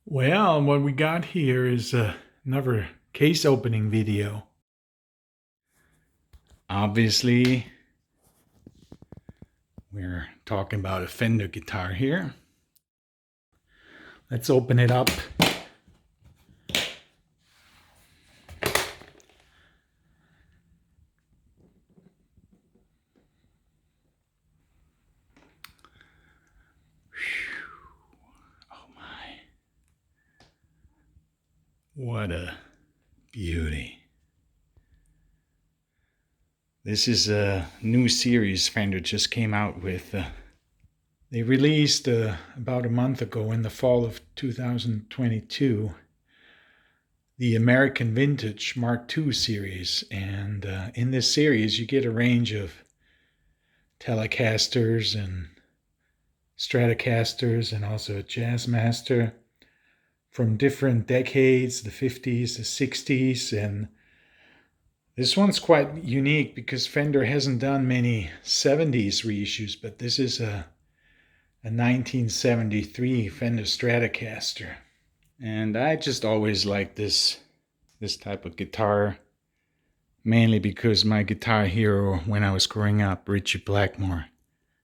Well, what we got here is another case opening video. Obviously, we're talking about a Fender guitar here. Let's open it up. Oh my. What a beauty. This is a new series Fender just came out with. They released about a month ago in the fall of 2022 the American Vintage Mark II series. And in this series you get a range of Telecasters and Stratocasters and also a Jazzmaster from different decades, the 50s, the 60s, and this one's quite unique because Fender hasn't done many 70s reissues, but this is a 1973 Fender Stratocaster. And I just always liked this type of guitar, mainly because my guitar hero when I was growing up, Richie Blackmore,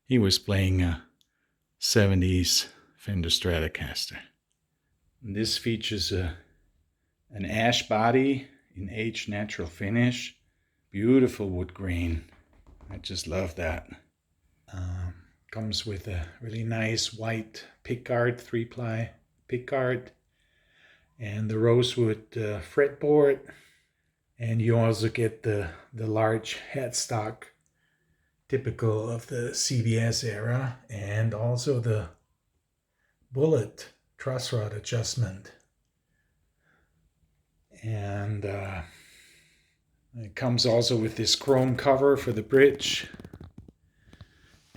he was playing a 70s Fender Stratocaster. And this features an ash body in aged natural finish, beautiful wood grain. I just love that. Comes with a really nice white pickguard, 3-ply pickguard, and the Rosewood fretboard. And you also get the large headstock, typical of the CBS era, and also the bullet truss rod adjustment. And it comes also with this chrome cover for the bridge.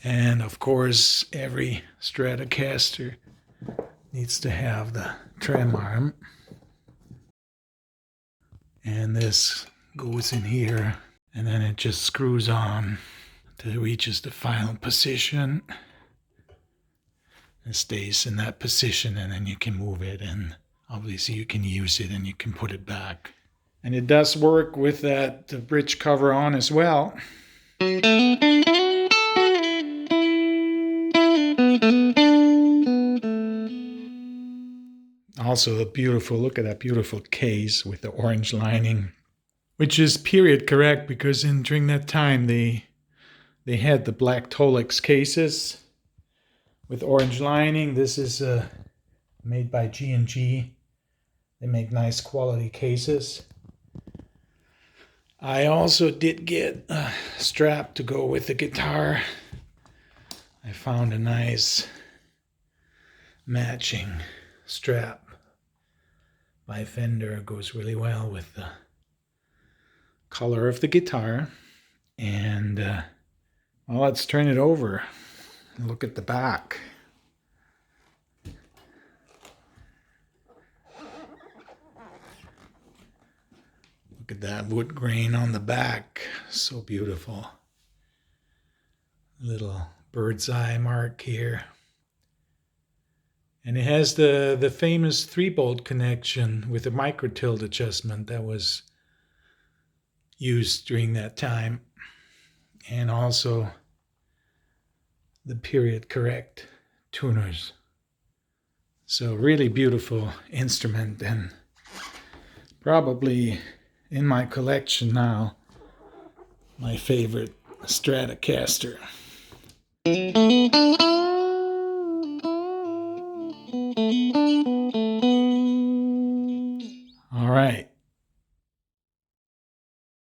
And of course, every Stratocaster needs to have the trem arm. And this goes in here, and then it just screws on till it reaches the final position. It stays in that position, and then you can move it, and obviously you can use it and you can put it back. And it does work with that bridge cover on as well. Also a beautiful, look at that beautiful case with the orange lining, which is period correct because during that time they had the black Tolex cases with orange lining. This is made by G&G. They make nice quality cases. I also did get a strap to go with the guitar. I found a nice matching strap by Fender. It goes really well with the color of the guitar. And well, let's turn it over and look at the back. Look at that wood grain on the back. So beautiful. Little bird's eye mark here. And it has the famous 3-bolt connection with the micro tilt adjustment that was used during that time. And also the period correct tuners. So really beautiful instrument, and probably in my collection now, my favorite Stratocaster.